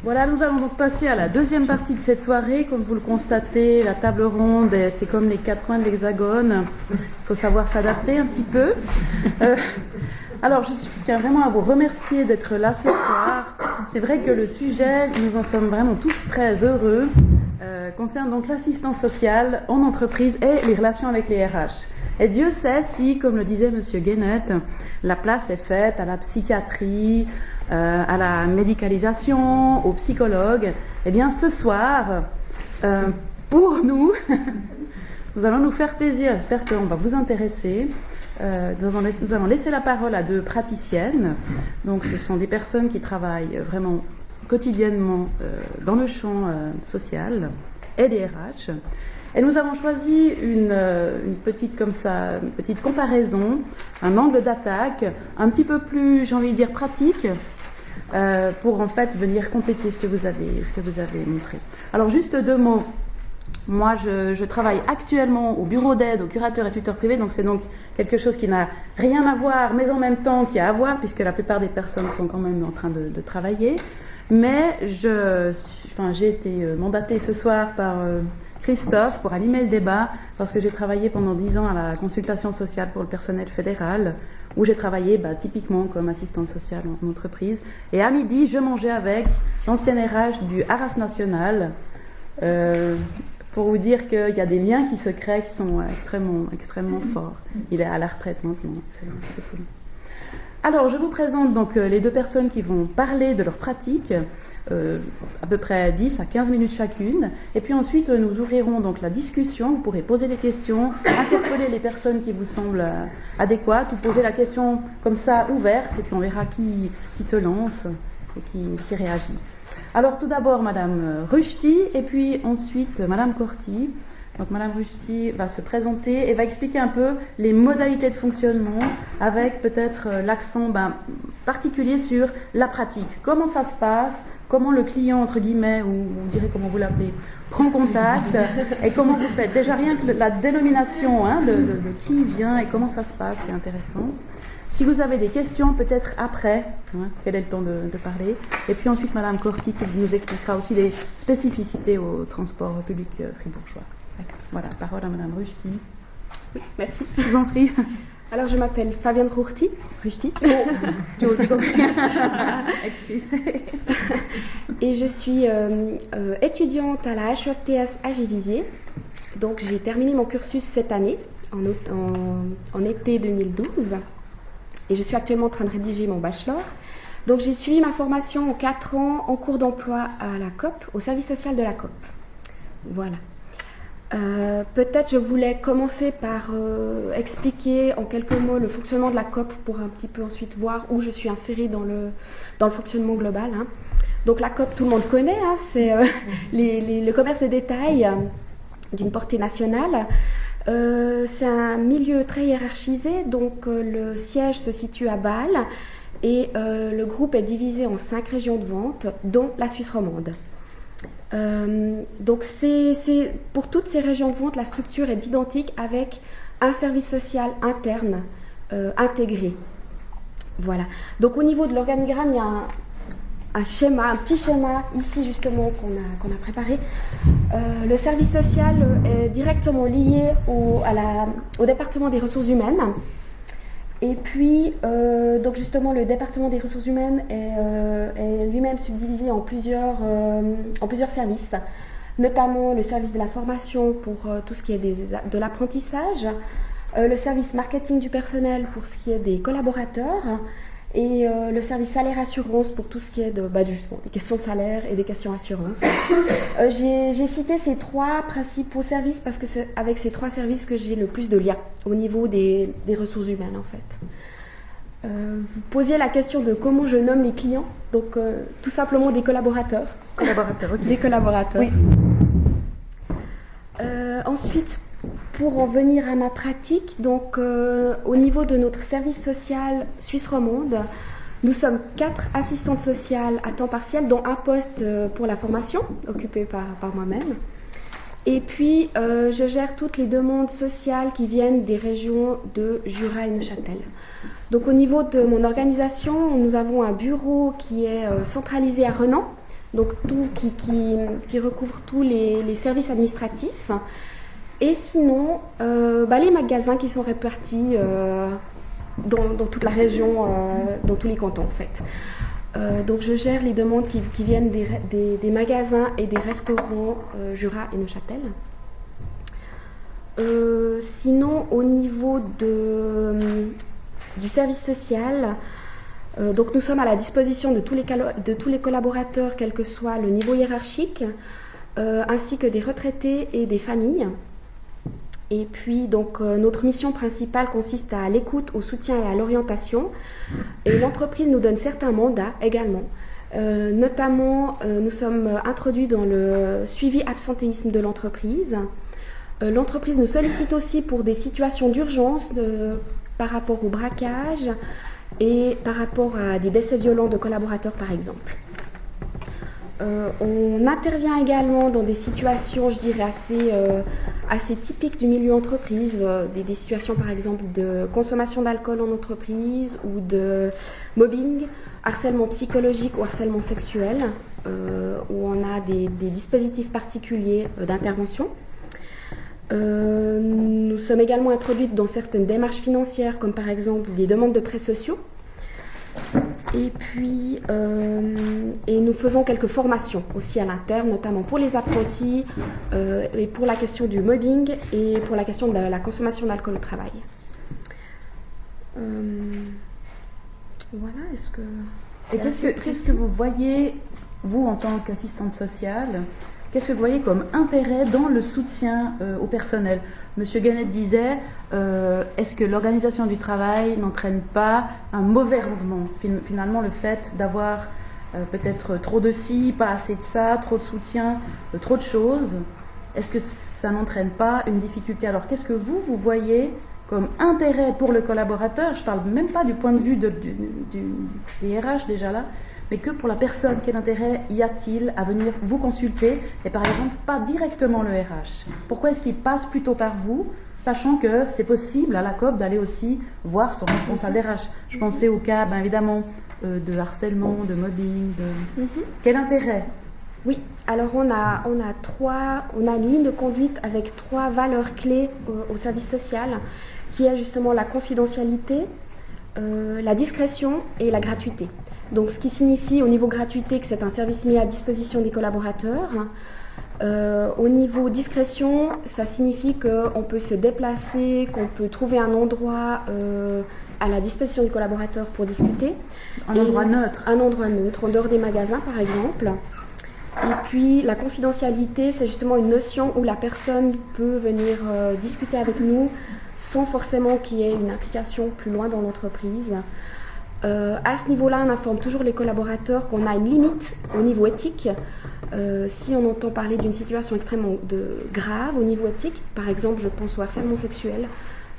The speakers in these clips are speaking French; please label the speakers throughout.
Speaker 1: Voilà, nous allons donc passer à la deuxième partie de cette soirée. Comme vous le constatez, la table ronde, c'est comme les quatre coins de l'hexagone. Il faut savoir s'adapter un petit peu. Alors, je tiens vraiment à vous remercier d'être là ce soir. C'est vrai que le sujet, nous en sommes vraiment tous très heureux, concerne donc l'assistance sociale en entreprise et les relations avec les RH. Et Dieu sait si, comme le disait M. Guénette, la place est faite à la psychiatrie, à la médicalisation, aux psychologues. Eh bien, ce soir, pour nous, nous allons nous faire plaisir. J'espère qu'on va vous intéresser. Nous allons laisser la parole à deux praticiennes. Donc, ce sont des personnes qui travaillent vraiment quotidiennement dans le champ social et des RH. Et nous avons choisi une petite comparaison, un angle d'attaque un petit peu plus, j'ai envie de dire, pratique, pour en fait venir compléter ce que vous avez montré. Alors juste deux mots. Moi, je travaille actuellement au bureau d'aide aux curateurs et tuteurs privés, donc c'est donc quelque chose qui n'a rien à voir, mais en même temps qui a à voir, puisque la plupart des personnes sont quand même en train de travailler. Mais j'ai été mandatée ce soir par Christophe pour animer le débat, parce que j'ai travaillé pendant 10 ans à la consultation sociale pour le personnel fédéral, où j'ai travaillé typiquement comme assistante sociale en entreprise. Et à midi, je mangeais avec l'ancienne RH du Arras National, pour vous dire qu'il y a des liens qui se créent, qui sont extrêmement forts. Il est à la retraite maintenant, c'est cool. Alors, je vous présente donc les deux personnes qui vont parler de leur pratique, à peu près 10 à 15 minutes chacune. Et puis ensuite, nous ouvrirons donc la discussion. Vous pourrez poser des questions, interpeller les personnes qui vous semblent adéquates, ou poser la question comme ça, ouverte, et puis on verra qui se lance et qui réagit. Alors, tout d'abord, Madame Rushti, et puis ensuite, Madame Corti. Donc, Madame Rushti va se présenter et va expliquer un peu les modalités de fonctionnement, avec peut-être l'accent particulier sur la pratique. Comment ça se passe, comment le client, entre guillemets, ou on dirait comment vous l'appelez, prend contact, et comment vous faites. Déjà, rien que la dénomination de qui vient et comment ça se passe, c'est intéressant. Si vous avez des questions, peut-être après, quel est le temps de parler. Et puis ensuite, Madame Corti qui nous expliquera aussi les spécificités au transport public fribourgeois. Voilà, parole à Madame Rushti.
Speaker 2: Oui, merci.
Speaker 1: Je vous en prie.
Speaker 2: Alors, je m'appelle Fabienne Rushti.
Speaker 1: Excusez.
Speaker 2: Et je suis étudiante à la HEFTS à Givisiez. Donc, j'ai terminé mon cursus cette année, en été 2012. Et je suis actuellement en train de rédiger mon bachelor. Donc, j'ai suivi ma formation en 4 ans en cours d'emploi à la COP, au service social de la COP. Voilà. Peut-être je voulais commencer par expliquer en quelques mots le fonctionnement de la COP pour un petit peu ensuite voir où je suis insérée dans le fonctionnement global. Donc la COP, tout le monde connaît, c'est le commerce de détail d'une portée nationale. C'est un milieu très hiérarchisé, donc le siège se situe à Bâle et le groupe est divisé en 5 régions de vente, dont la Suisse romande. Donc pour toutes ces régions de vente, la structure est identique avec un service social interne intégré. Voilà. Donc au niveau de l'organigramme, il y a un petit schéma ici justement qu'on a préparé. Le service social est directement lié au département des ressources humaines. Et puis, donc justement, le département des ressources humaines est lui-même subdivisé en plusieurs services, notamment le service de la formation pour tout ce qui est de l'apprentissage, le service marketing du personnel pour ce qui est des collaborateurs, et le service salaire assurance pour tout ce qui est justement, des questions de salaire et des questions assurance. J'ai cité ces 3 principaux services parce que c'est avec ces 3 services que j'ai le plus de liens au niveau des ressources humaines en fait. Vous posiez la question de comment je nomme les clients, donc tout simplement des collaborateurs.
Speaker 1: Collaborateurs, ok.
Speaker 2: Des collaborateurs.
Speaker 1: Oui.
Speaker 2: Ensuite, pour en venir à ma pratique, donc au niveau de notre service social suisse romande, nous sommes 4 assistantes sociales à temps partiel, dont un poste pour la formation, occupé par moi-même. Et puis, je gère toutes les demandes sociales qui viennent des régions de Jura et Neuchâtel. Donc, au niveau de mon organisation, nous avons un bureau qui est centralisé à Renan, donc tout qui recouvre tous les services administratifs. Et sinon, les magasins qui sont répartis dans toute la région, dans tous les cantons en fait. Donc je gère les demandes qui viennent des magasins et des restaurants Jura et Neuchâtel. Sinon, au niveau du service social, donc nous sommes à la disposition de tous les collaborateurs, quel que soit le niveau hiérarchique, ainsi que des retraités et des familles. Et puis, donc, notre mission principale consiste à l'écoute, au soutien et à l'orientation. Et l'entreprise nous donne certains mandats également. Notamment, nous sommes introduits dans le suivi absentéisme de l'entreprise. L'entreprise nous sollicite aussi pour des situations d'urgence par rapport au braquage et par rapport à des décès violents de collaborateurs, par exemple. On intervient également dans des situations, je dirais, assez typiques du milieu entreprise, des situations par exemple de consommation d'alcool en entreprise ou de mobbing, harcèlement psychologique ou harcèlement sexuel, où on a des dispositifs particuliers d'intervention. Nous sommes également introduites dans certaines démarches financières, comme par exemple des demandes de prêts sociaux. Et puis, et nous faisons quelques formations aussi à l'interne, notamment pour les apprentis, et pour la question du mobbing et pour la question de la consommation d'alcool au travail. Voilà, est-ce que...
Speaker 1: Et qu'est-ce que vous voyez, vous, en tant qu'assistante sociale, qu'est-ce que vous voyez comme intérêt dans le soutien au personnel ? Monsieur Guenette disait, est-ce que l'organisation du travail n'entraîne pas un mauvais rendement ? Finalement, le fait d'avoir peut-être trop de ci, pas assez de ça, trop de soutien, trop de choses, est-ce que ça n'entraîne pas une difficulté ? Alors, qu'est-ce que vous voyez comme intérêt pour le collaborateur ? Je ne parle même pas du point de vue des RH déjà là, mais que pour la personne, quel intérêt y a-t-il à venir vous consulter et par exemple pas directement le RH ? Pourquoi est-ce qu'il passe plutôt par vous, sachant que c'est possible à la COP d'aller aussi voir son responsable RH ? Je pensais au cas, évidemment, de harcèlement, de mobbing, Quel intérêt ?
Speaker 2: Oui, alors on a une ligne de conduite avec 3 valeurs clés au service social, qui est justement la confidentialité, la discrétion et la gratuité. Donc, ce qui signifie au niveau gratuité que c'est un service mis à disposition des collaborateurs. Au niveau discrétion, ça signifie qu'on peut se déplacer, qu'on peut trouver un endroit à la disposition du collaborateur pour discuter.
Speaker 1: Un endroit neutre.
Speaker 2: Un endroit neutre, en dehors des magasins par exemple. Et puis la confidentialité, c'est justement une notion où la personne peut venir discuter avec nous sans forcément qu'il y ait une implication plus loin dans l'entreprise. À ce niveau-là, on informe toujours les collaborateurs qu'on a une limite au niveau éthique. Si on entend parler d'une situation extrêmement grave au niveau éthique, par exemple, je pense au harcèlement sexuel,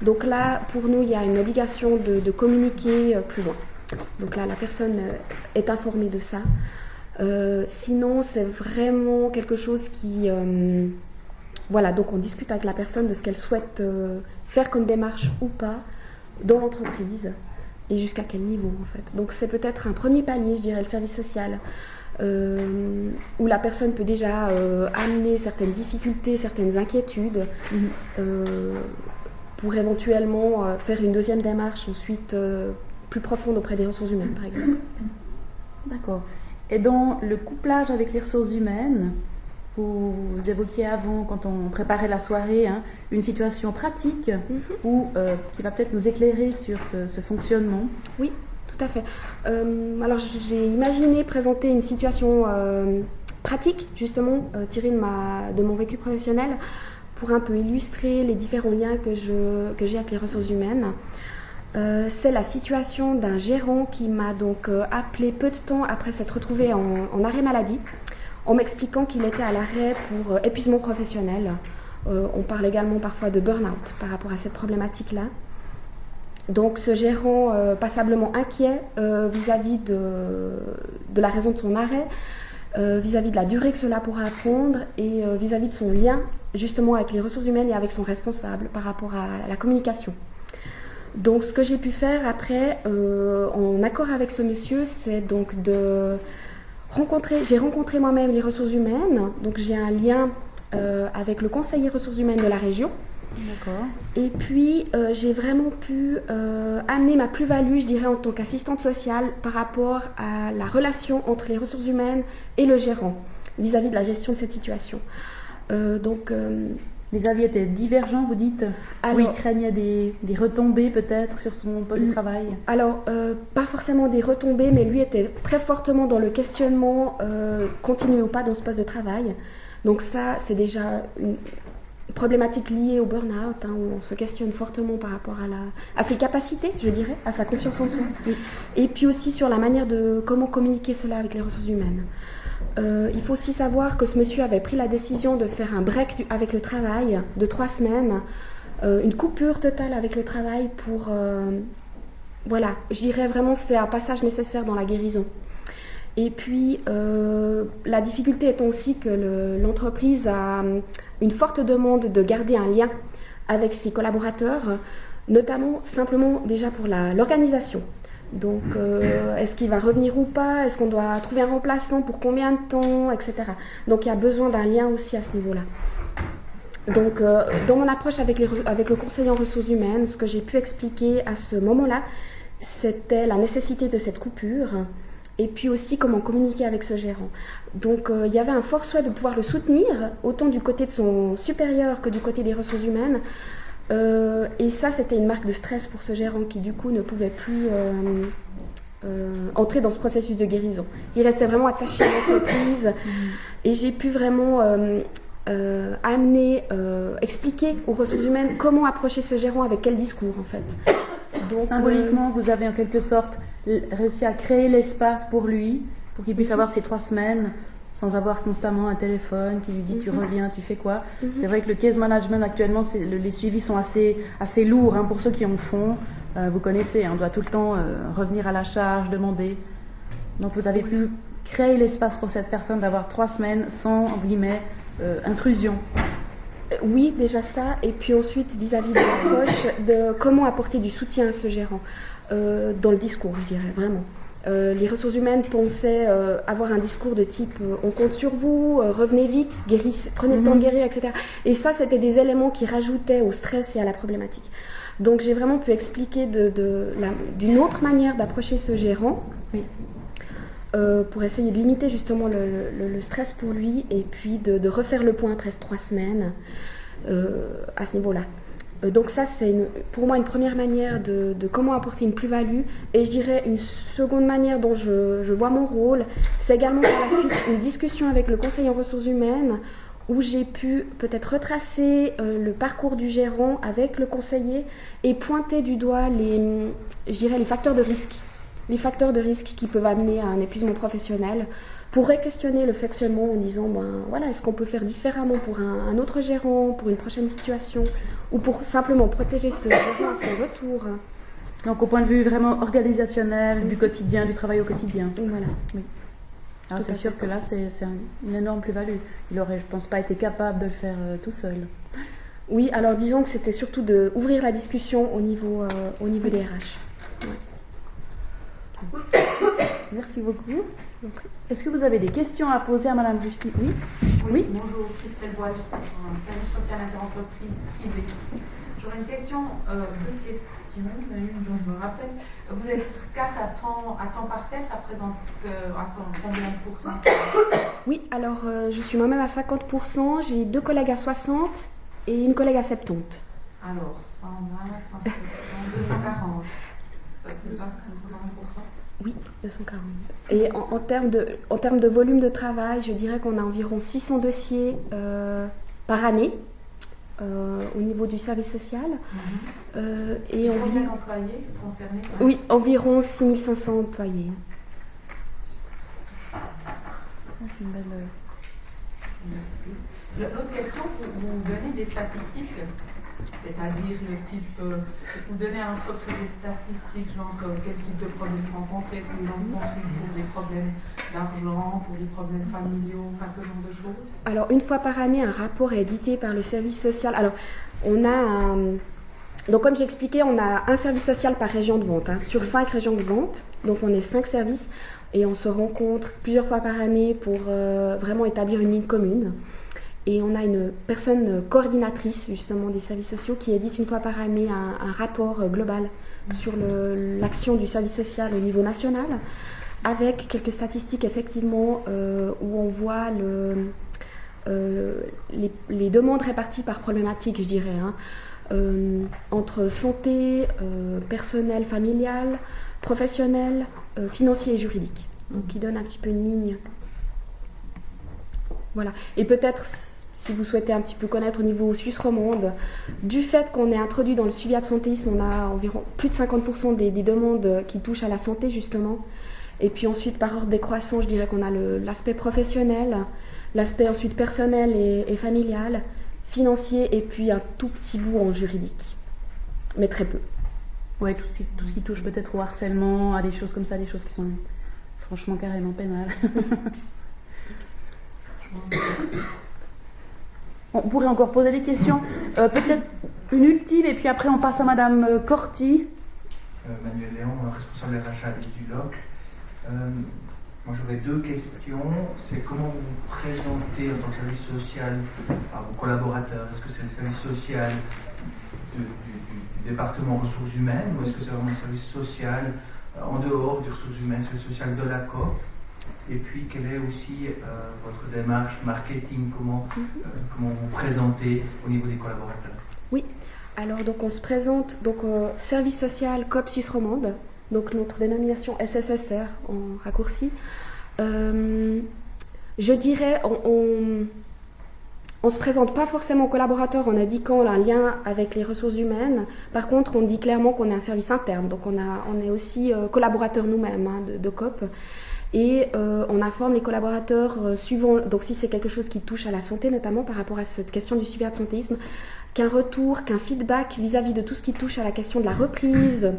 Speaker 2: donc là, pour nous, il y a une obligation de communiquer plus loin. Donc là, la personne est informée de ça. Sinon, c'est vraiment quelque chose qui... voilà, donc on discute avec la personne de ce qu'elle souhaite faire comme démarche ou pas dans l'entreprise. Et jusqu'à quel niveau en fait. Donc c'est peut-être un premier palier, je dirais, le service social, où la personne peut déjà amener certaines difficultés, certaines inquiétudes, pour éventuellement faire une deuxième démarche ensuite plus profonde auprès des ressources humaines, par exemple.
Speaker 1: D'accord. Et dans le couplage avec les ressources humaines, vous évoquiez avant, quand on préparait la soirée, une situation pratique qui va peut-être nous éclairer sur ce fonctionnement.
Speaker 2: Oui, tout à fait. Alors, j'ai imaginé présenter une situation pratique, justement, tirée de mon vécu professionnel, pour un peu illustrer les différents liens que j'ai avec les ressources humaines. C'est la situation d'un gérant qui m'a donc appelé peu de temps après s'être retrouvé en arrêt maladie, en m'expliquant qu'il était à l'arrêt pour épuisement professionnel. On parle également parfois de burn-out par rapport à cette problématique-là. Donc ce gérant passablement inquiet vis-à-vis de la raison de son arrêt, vis-à-vis de la durée que cela pourra prendre et vis-à-vis de son lien justement avec les ressources humaines et avec son responsable par rapport à la communication. Donc ce que j'ai pu faire après, en accord avec ce monsieur, c'est donc de J'ai rencontré moi-même les ressources humaines, donc j'ai un lien avec le conseiller ressources humaines de la région.
Speaker 1: D'accord.
Speaker 2: Et puis, j'ai vraiment pu amener ma plus-value, je dirais, en tant qu'assistante sociale par rapport à la relation entre les ressources humaines et le gérant vis-à-vis de la gestion de cette situation.
Speaker 1: Les avis étaient divergents, vous dites?
Speaker 2: Alors,
Speaker 1: où il craignait des retombées peut-être sur son poste de travail?
Speaker 2: Alors, pas forcément des retombées, mais lui était très fortement dans le questionnement, continuer ou pas dans ce poste de travail. Donc ça, c'est déjà une problématique liée au burn-out, hein, où on se questionne fortement par rapport à ses capacités, je dirais, à sa confiance en soi.
Speaker 1: Oui.
Speaker 2: Et puis aussi sur la manière de comment communiquer cela avec les ressources humaines. Il faut aussi savoir que ce monsieur avait pris la décision de faire un break avec le travail de 3 semaines, une coupure totale avec le travail pour... voilà, je dirais vraiment c'est un passage nécessaire dans la guérison. Et puis, la difficulté étant aussi que l'entreprise a une forte demande de garder un lien avec ses collaborateurs, notamment simplement déjà pour l'organisation. Donc, est-ce qu'il va revenir ou pas? Est-ce qu'on doit trouver un remplaçant pour combien de temps, etc. Donc, il y a besoin d'un lien aussi à ce niveau-là. Donc, dans mon approche avec le conseiller en ressources humaines, ce que j'ai pu expliquer à ce moment-là, c'était la nécessité de cette coupure et puis aussi comment communiquer avec ce gérant. Donc, il y avait un fort souhait de pouvoir le soutenir, autant du côté de son supérieur que du côté des ressources humaines. Et ça, c'était une marque de stress pour ce gérant qui, du coup, ne pouvait plus entrer dans ce processus de guérison. Il restait vraiment attaché à l'entreprise. Et j'ai pu vraiment expliquer aux ressources humaines comment approcher ce gérant, avec quel discours, en fait. Donc,
Speaker 1: symboliquement, vous avez en quelque sorte réussi à créer l'espace pour lui, pour qu'il puisse avoir ces 3 semaines sans avoir constamment un téléphone qui lui dit tu reviens, tu fais quoi. C'est vrai que le case management actuellement, les suivis sont assez lourds, hein, pour ceux qui en font. Vous connaissez, on doit tout le temps revenir à la charge, demander. Donc vous avez pu créer l'espace pour cette personne d'avoir 3 semaines sans, entre guillemets, intrusion.
Speaker 2: Oui, déjà ça. Et puis ensuite, vis-à-vis de l'approche, de comment apporter du soutien à ce gérant dans le discours, je dirais, vraiment. Les ressources humaines pensaient avoir un discours de type on compte sur vous, revenez vite, guérissez, prenez le temps de guérir, etc. Et ça, c'était des éléments qui rajoutaient au stress et à la problématique. Donc j'ai vraiment pu expliquer d'une autre manière d'approcher ce gérant, oui, pour essayer de limiter justement le stress pour lui et puis de refaire le point après 3 semaines à ce niveau-là. Donc ça, c'est pour moi une première manière de comment apporter une plus-value. Et je dirais une seconde manière dont je vois mon rôle, c'est également par la suite une discussion avec le conseiller en ressources humaines où j'ai pu peut-être retracer le parcours du gérant avec le conseiller et pointer du doigt les facteurs de risque. Les facteurs de risque qui peuvent amener à un épuisement professionnel, pour questionner le fonctionnement en disant voilà, est-ce qu'on peut faire différemment pour un autre gérant, pour une prochaine situation, ou pour simplement protéger ce gérant à son retour.
Speaker 1: Donc au point de vue vraiment organisationnel, du quotidien, du travail au quotidien.
Speaker 2: Voilà.
Speaker 1: Oui. Alors c'est sûr que là, c'est une énorme plus-value. Il n'aurait, je pense, pas été capable de le faire tout seul.
Speaker 2: Oui, alors disons que c'était surtout d'ouvrir la discussion au niveau des RH.
Speaker 1: Ouais. Merci beaucoup. Est-ce que vous avez des questions à poser à Madame Rusty? Oui.
Speaker 3: Bonjour, Christelle Bois, service social interentreprise privé. J'aurais une question, 2 questions, une dont je me rappelle. Vous êtes 4 à temps partiel, ça représente combien de pourcents?
Speaker 2: Oui, alors je suis moi-même à 50%, j'ai 2 collègues à 60 et une collègue à 70.
Speaker 3: Alors, 120, 170, 240. C'est ça, 240%?
Speaker 2: Oui, 240. Et en termes de volume de travail, je dirais qu'on a environ 600 dossiers par année au niveau du service social.
Speaker 3: Et combien d'employés concernés?
Speaker 2: Oui, environ 6500 employés.
Speaker 1: C'est une belle...
Speaker 3: Merci. L'autre question, vous donnez des statistiques, c'est-à-dire le type, est-ce que vous donnez à l'entreprise des statistiques, genre quel type de problèmes rencontrés, est-ce que vous en consultez pour des problèmes d'argent, pour des problèmes familiaux, enfin ce genre de choses?
Speaker 2: Alors une fois par année, un rapport est édité par le service social. Alors on a donc comme j'expliquais, on a un service social par région de vente, sur 5 régions de vente, donc on est 5 services. Et on se rencontre plusieurs fois par année pour vraiment établir une ligne commune. Et on a une personne coordinatrice justement des services sociaux qui édite une fois par année un rapport global sur l'action du service social au niveau national, avec quelques statistiques effectivement où on voit les demandes réparties par problématique, je dirais, entre santé, personnel, familial, professionnel, financier et juridique. Donc qui donne un petit peu une ligne. Voilà. Et peut-être, si vous souhaitez un petit peu connaître au niveau suisse romande, du fait qu'on ait introduit dans le suivi absentéisme, on a environ plus de 50% des demandes qui touchent à la santé justement. Et puis ensuite, par ordre décroissant, je dirais qu'on a l'aspect professionnel, l'aspect ensuite personnel et familial, financier, et puis un tout petit bout en juridique, mais très peu.
Speaker 1: Oui, tout ce qui touche peut-être au harcèlement, à des choses comme ça, des choses qui sont franchement carrément pénales. On pourrait encore poser des questions. Peut-être une ultime, et puis après on passe à Madame Corti.
Speaker 4: Manuel Léon, responsable RH du LOC. Moi j'aurais deux questions. C'est comment vous vous présentez en tant que service social à vos collaborateurs? Est-ce que c'est le service social du département ressources humaines, ou est-ce que c'est vraiment un service social en dehors des ressources humaines, service social de la COP? Et puis quelle est aussi votre démarche marketing, comment vous présentez au niveau des collaborateurs?
Speaker 2: Oui, alors donc on se présente service social COP Suisse romande, donc notre dénomination SSSR en raccourci. Je dirais, on se présente pas forcément aux collaborateurs en indiquant un lien avec les ressources humaines. Par contre, on dit clairement qu'on est un service interne, donc on est aussi collaborateurs nous-mêmes de COP. Et on informe les collaborateurs suivant, donc si c'est quelque chose qui touche à la santé notamment par rapport à cette question du suivi absentéisme, qu'un feedback vis-à-vis de tout ce qui touche à la question de la reprise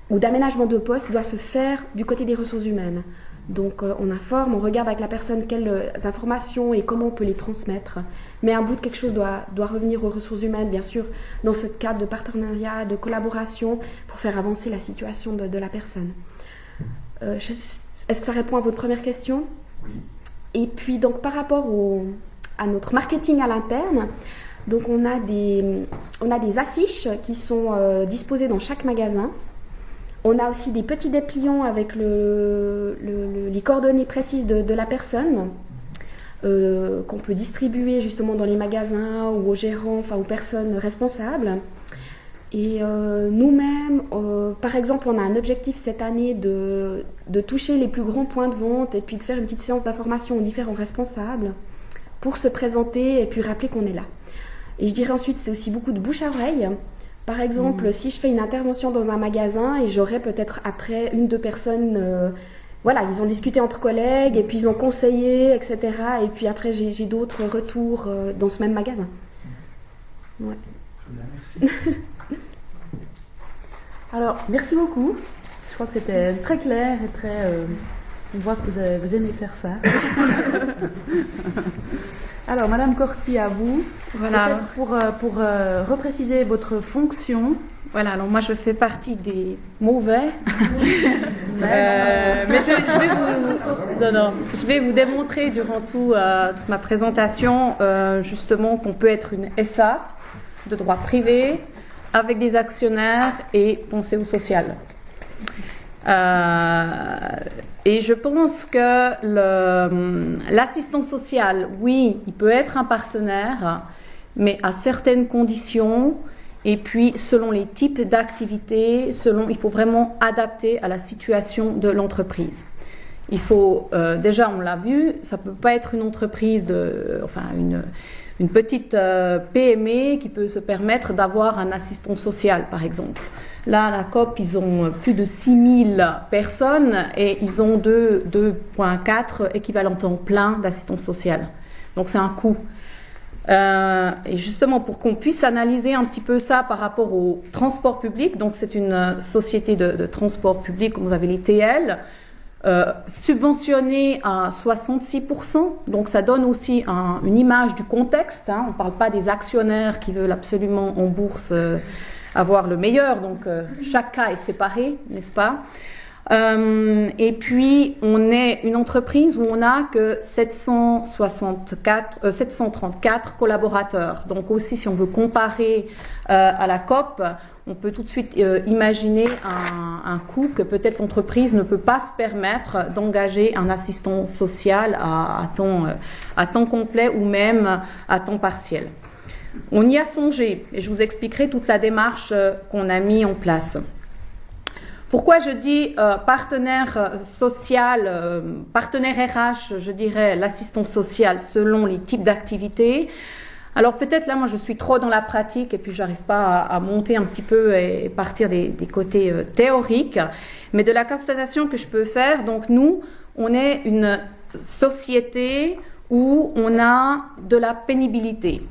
Speaker 2: ou d'aménagement de poste doit se faire du côté des ressources humaines. Donc on informe, on regarde avec la personne quelles informations et comment on peut les transmettre. Mais un bout de quelque chose doit revenir aux ressources humaines, bien sûr, dans ce cadre de partenariat, de collaboration, pour faire avancer la situation de la personne. Est-ce que ça répond à votre première question?
Speaker 4: Oui.
Speaker 2: Et puis donc par rapport à notre marketing à l'interne, donc on a des affiches qui sont disposées dans chaque magasin. On a aussi des petits dépliants avec les coordonnées précises de la personne qu'on peut distribuer justement dans les magasins ou aux gérants, enfin aux personnes responsables. Et nous-mêmes, par exemple, on a un objectif cette année de toucher les plus grands points de vente et puis de faire une petite séance d'information aux différents responsables pour se présenter et puis rappeler qu'on est là. Et je dirais ensuite, c'est aussi beaucoup de bouche à oreille. Par exemple, si je fais une intervention dans un magasin et j'aurai peut-être après 1-2 personnes, ils ont discuté entre collègues et puis ils ont conseillé, etc. Et puis après, j'ai d'autres retours dans ce même magasin. Ouais.
Speaker 4: Très bien, merci.
Speaker 1: Alors, merci beaucoup. Je crois que c'était très clair et très... on voit que vous aimez faire ça. Alors, Madame Corti, à vous.
Speaker 5: Voilà.
Speaker 1: Peut-être pour repréciser votre fonction.
Speaker 5: Voilà, alors moi je fais partie des mauvais. Mais je vais vous démontrer durant toute ma présentation justement qu'on peut être une SA de droit privé avec des actionnaires et penser au social. Et je pense que l'assistant social, oui, il peut être un partenaire, mais à certaines conditions, et puis selon les types d'activités, il faut vraiment adapter à la situation de l'entreprise. Il faut, déjà on l'a vu, ça ne peut pas être une entreprise, une petite PME qui peut se permettre d'avoir un assistant social, par exemple. Là, à la COP, ils ont plus de 6000 personnes et ils ont 2,4 équivalents temps plein d'assistants sociaux. Donc, c'est un coût. Et justement, pour qu'on puisse analyser un petit peu ça par rapport au transport public, donc c'est une société de transport public, comme vous avez les TL, subventionné à 66%, donc ça donne aussi une image du contexte, on ne parle pas des actionnaires qui veulent absolument en bourse avoir le meilleur, donc chaque cas est séparé, n'est-ce pas? Et puis, on est une entreprise où on n'a que 734 collaborateurs. Donc aussi, si on veut comparer à la COP, on peut tout de suite imaginer un coût que peut-être l'entreprise ne peut pas se permettre d'engager un assistant social à temps complet ou même à temps partiel. On y a songé et je vous expliquerai toute la démarche qu'on a mis en place. Pourquoi je dis partenaire social, partenaire RH, je dirais l'assistant social selon les types d'activités. Alors peut-être là, moi je suis trop dans la pratique et puis j'arrive pas à monter un petit peu et partir des côtés théoriques, mais de la constatation que je peux faire, donc nous, on est une société où on a de la pénibilité.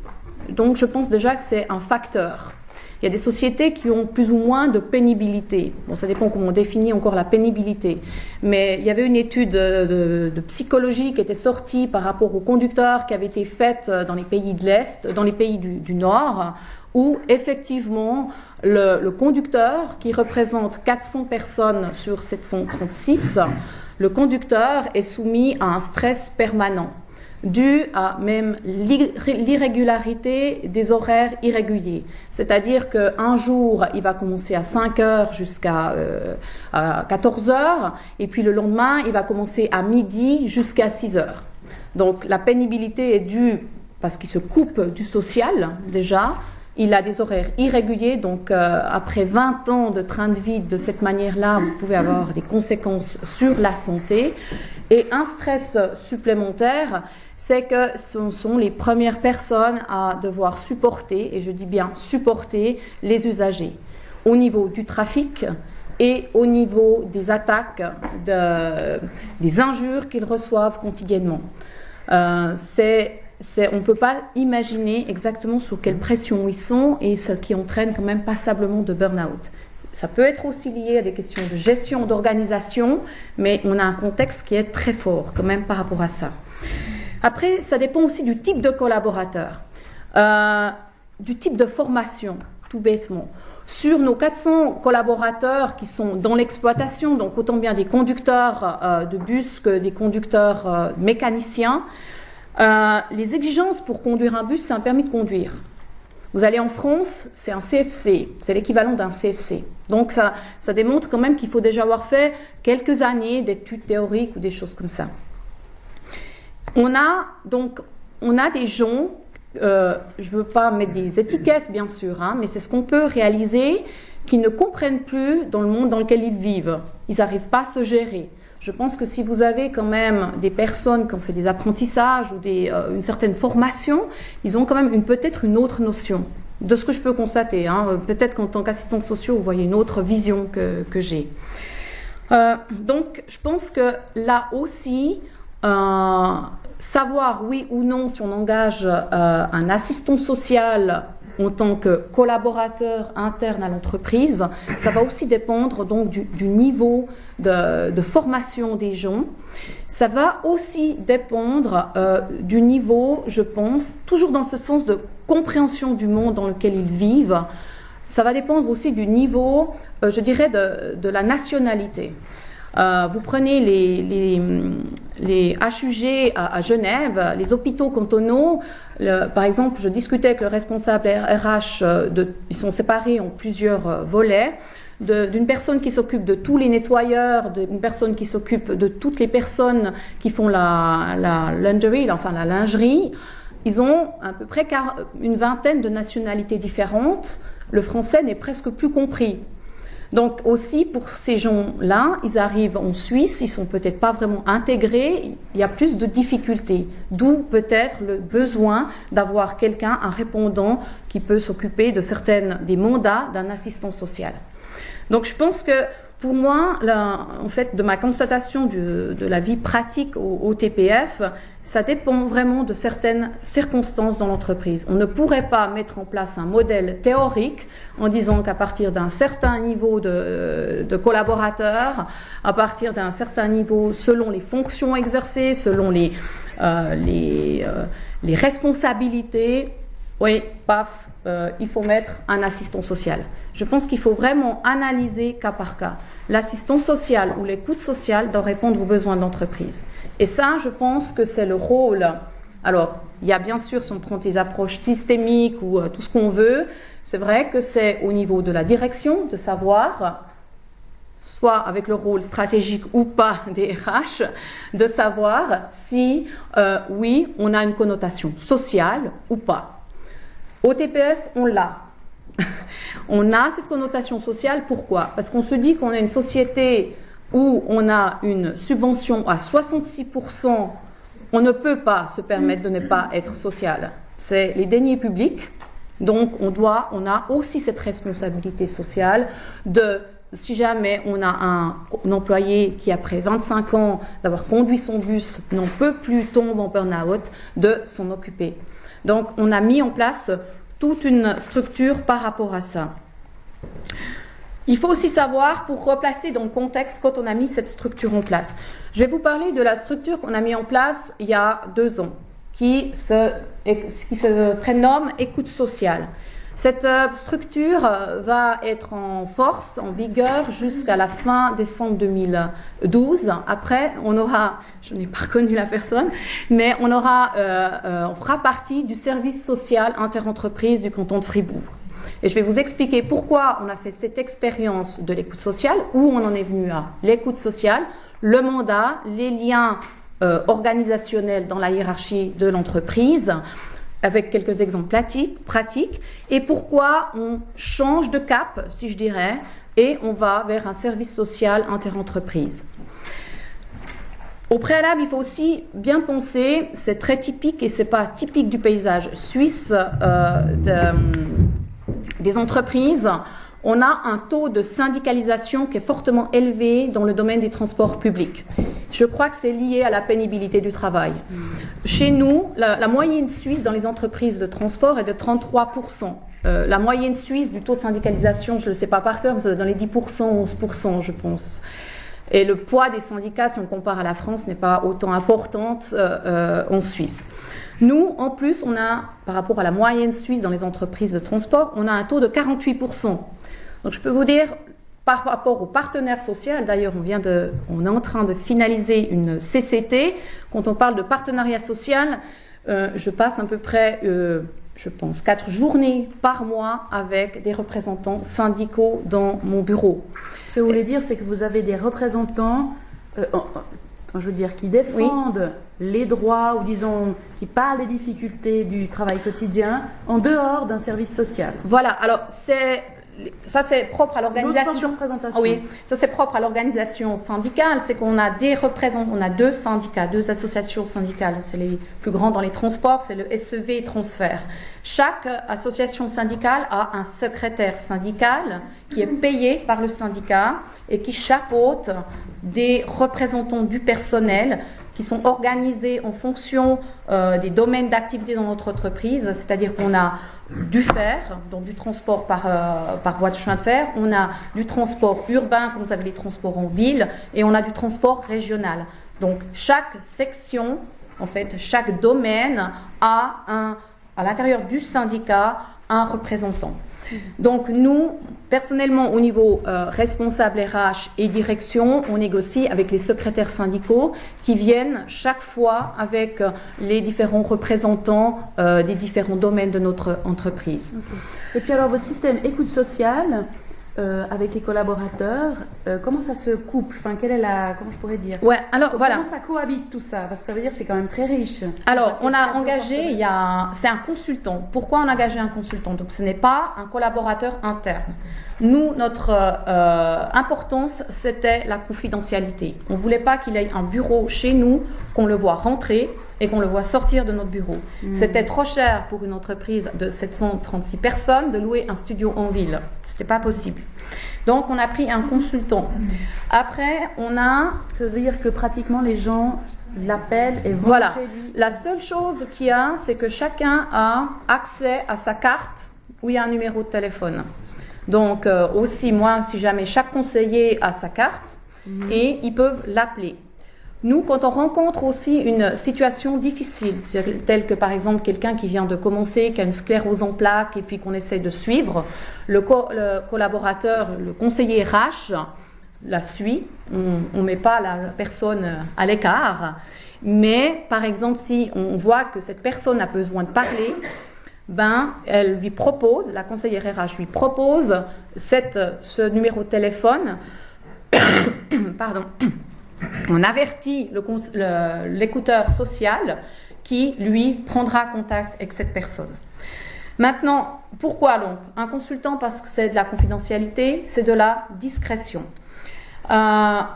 Speaker 5: Donc je pense déjà que c'est un facteur. Il y a des sociétés qui ont plus ou moins de pénibilité. Bon, ça dépend comment on définit encore la pénibilité. Mais il y avait une étude de psychologie qui était sortie par rapport aux conducteurs qui avait été faite dans les pays de l'Est, dans les pays du Nord, où effectivement le conducteur, qui représente 400 personnes sur 736, le conducteur est soumis à un stress permanent, dû à même l'irrégularité des horaires irréguliers. C'est-à-dire qu'un jour, il va commencer à 5 heures jusqu'à 14 heures, et puis le lendemain, il va commencer à midi jusqu'à 6 heures. Donc la pénibilité est due parce qu'il se coupe du social déjà. Il a des horaires irréguliers, donc après 20 ans de train de vie de cette manière-là, vous pouvez avoir des conséquences sur la santé. Et un stress supplémentaire, c'est que ce sont les premières personnes à devoir supporter, et je dis bien supporter, les usagers, au niveau du trafic et au niveau des attaques, des injures qu'ils reçoivent quotidiennement. On ne peut pas imaginer exactement sous quelle pression ils sont et ce qui entraîne quand même passablement de burn-out. Ça peut être aussi lié à des questions de gestion, d'organisation, mais on a un contexte qui est très fort quand même par rapport à ça. Après, ça dépend aussi du type de collaborateur, du type de formation, tout bêtement. Sur nos 400 collaborateurs qui sont dans l'exploitation, donc autant bien des conducteurs de bus que des conducteurs mécaniciens, les exigences pour conduire un bus, c'est un permis de conduire. Vous allez en France, c'est un CFC, c'est l'équivalent d'un CFC. Donc ça démontre quand même qu'il faut déjà avoir fait quelques années d'études théoriques ou des choses comme ça. On a des gens, je ne veux pas mettre des étiquettes bien sûr, mais c'est ce qu'on peut réaliser, qui ne comprennent plus dans le monde dans lequel ils vivent. Ils n'arrivent pas à se gérer. Je pense que si vous avez quand même des personnes qui ont fait des apprentissages ou une certaine formation, ils ont quand même peut-être une autre notion, de ce que je peux constater. Peut-être qu'en tant qu'assistante sociale, vous voyez une autre vision que j'ai. Donc, je pense que là aussi, savoir oui ou non si on engage un assistant social en tant que collaborateur interne à l'entreprise, ça va aussi dépendre donc du niveau de formation des gens. Ça va aussi dépendre du niveau, je pense, toujours dans ce sens de compréhension du monde dans lequel ils vivent. Ça va dépendre aussi du niveau, je dirais, de la nationalité. Vous prenez les HUG à Genève, les hôpitaux cantonaux, par exemple, je discutais avec le responsable RH, ils sont séparés en plusieurs volets, d'une personne qui s'occupe de tous les nettoyeurs, d'une personne qui s'occupe de toutes les personnes qui font la laundry, enfin la lingerie. Ils ont à peu près une vingtaine de nationalités différentes. Le français n'est presque plus compris. Donc aussi pour ces gens-là, ils arrivent en Suisse, ils sont peut-être pas vraiment intégrés, il y a plus de difficultés, d'où peut-être le besoin d'avoir quelqu'un, un répondant qui peut s'occuper des mandats d'un assistant social. Donc je pense que pour moi, en fait, de ma constatation de la vie pratique au TPF, ça dépend vraiment de certaines circonstances dans l'entreprise. On ne pourrait pas mettre en place un modèle théorique en disant qu'à partir d'un certain niveau de collaborateurs, à partir d'un certain niveau, selon les fonctions exercées, selon les responsabilités, oui, paf, il faut mettre un assistant social. Je pense qu'il faut vraiment analyser cas par cas. L'assistant social ou l'écoute sociale doit répondre aux besoins de l'entreprise. Et ça, je pense que c'est le rôle. Alors, il y a bien sûr, si on prend des approches systémiques ou tout ce qu'on veut, c'est vrai que c'est au niveau de la direction de savoir, soit avec le rôle stratégique ou pas des RH, de savoir si, oui, on a une connotation sociale ou pas. Au TPF, on l'a. On a cette connotation sociale, pourquoi? Parce qu'on se dit qu'on a une société où on a une subvention à 66%, on ne peut pas se permettre de ne pas être social. C'est les deniers publics, donc on a aussi cette responsabilité sociale de, si jamais on a un employé qui après 25 ans d'avoir conduit son bus n'en peut plus, tombe en burn-out, de s'en occuper. Donc on a mis en place toute une structure par rapport à ça. Il faut aussi savoir, pour replacer dans le contexte, quand on a mis cette structure en place. Je vais vous parler de la structure qu'on a mis en place il y a 2 ans, qui se prénomme Écoute sociale. Cette structure va être en force, en vigueur, jusqu'à la fin décembre 2012. Après, on aura, je n'ai pas reconnu la personne, mais on fera partie du service social interentreprise du canton de Fribourg. Et je vais vous expliquer pourquoi on a fait cette expérience de l'écoute sociale, où on en est venu à l'écoute sociale, le mandat, les liens organisationnels dans la hiérarchie de l'entreprise, avec quelques exemples pratiques, et pourquoi on change de cap, si je dirais, et on va vers un service social interentreprise. Au préalable, il faut aussi bien penser, c'est très typique et c'est pas typique du paysage suisse des entreprises. On a un taux de syndicalisation qui est fortement élevé dans le domaine des transports publics. Je crois que c'est lié à la pénibilité du travail. Chez nous, la moyenne suisse dans les entreprises de transport est de 33%. La moyenne suisse du taux de syndicalisation, je ne le sais pas par cœur, mais c'est dans les 10%, 11%, je pense. Et le poids des syndicats, si on compare à la France, n'est pas autant importante en Suisse. Nous, en plus, on a, par rapport à la moyenne suisse dans les entreprises de transport, on a un taux de 48%. Donc, je peux vous dire, par rapport aux partenaires sociaux, d'ailleurs, on est en train de finaliser une CCT. Quand on parle de partenariat social, je passe à peu près, je pense, 4 journées par mois avec des représentants syndicaux dans mon bureau.
Speaker 1: Ce que vous voulez dire, c'est que vous avez des représentants, qui défendent les droits, ou disons, qui parlent des difficultés du travail quotidien en dehors d'un service social.
Speaker 5: Voilà, alors ça c'est propre à l'organisation. Oui, ça c'est propre à l'organisation syndicale, c'est qu'on a des représentants, on a 2 syndicats, 2 associations syndicales, c'est les plus grands dans les transports, c'est le SEV et Transfert. Chaque association syndicale a un secrétaire syndical qui est payé par le syndicat et qui chapeaute des représentants du personnel qui sont organisés en fonction des domaines d'activité dans notre entreprise, c'est-à-dire qu'on a du fer, donc du transport par voie de chemin de fer, on a du transport urbain, comme vous savez, les transports en ville, et on a du transport régional. Donc chaque section, en fait, chaque domaine a à l'intérieur du syndicat un représentant. Donc nous, personnellement, au niveau responsable RH et direction, on négocie avec les secrétaires syndicaux qui viennent chaque fois avec les différents représentants des différents domaines de notre entreprise.
Speaker 1: Okay. Et puis alors, votre système écoute sociale avec les collaborateurs, comment ça se couple? Enfin, comment je pourrais dire?
Speaker 5: Ouais, alors voilà.
Speaker 1: Comment ça cohabite tout ça? Parce que ça veut dire que c'est quand même très riche.
Speaker 5: Alors, on a engagé, c'est un consultant. Pourquoi on a engagé un consultant? Donc, ce n'est pas un collaborateur interne. Nous, notre importance, c'était la confidentialité. On ne voulait pas qu'il ait un bureau chez nous, qu'on le voit rentrer et qu'on le voit sortir de notre bureau. C'était trop cher pour une entreprise de 736 personnes de louer un studio en ville. Ce n'était pas possible. Donc, on a pris un consultant. Après,
Speaker 1: Ça veut dire que pratiquement les gens l'appellent et vont chez lui.
Speaker 5: La seule chose qu'il y a, c'est que chacun a accès à sa carte où il y a un numéro de téléphone. Donc, aussi, moi, si jamais chaque conseiller a sa carte et ils peuvent l'appeler. Nous, quand on rencontre aussi une situation difficile, telle que par exemple quelqu'un qui vient de commencer, qui a une sclérose en plaques et puis qu'on essaie de suivre, le collaborateur, le conseiller RH la suit, on ne met pas la personne à l'écart, mais par exemple si on voit que cette personne a besoin de parler, elle lui propose, la conseillère RH lui propose ce numéro de téléphone, pardon. On avertit l'écouteur social qui, lui, prendra contact avec cette personne. Maintenant, pourquoi donc un consultant? Parce que c'est de la confidentialité, c'est de la discrétion. On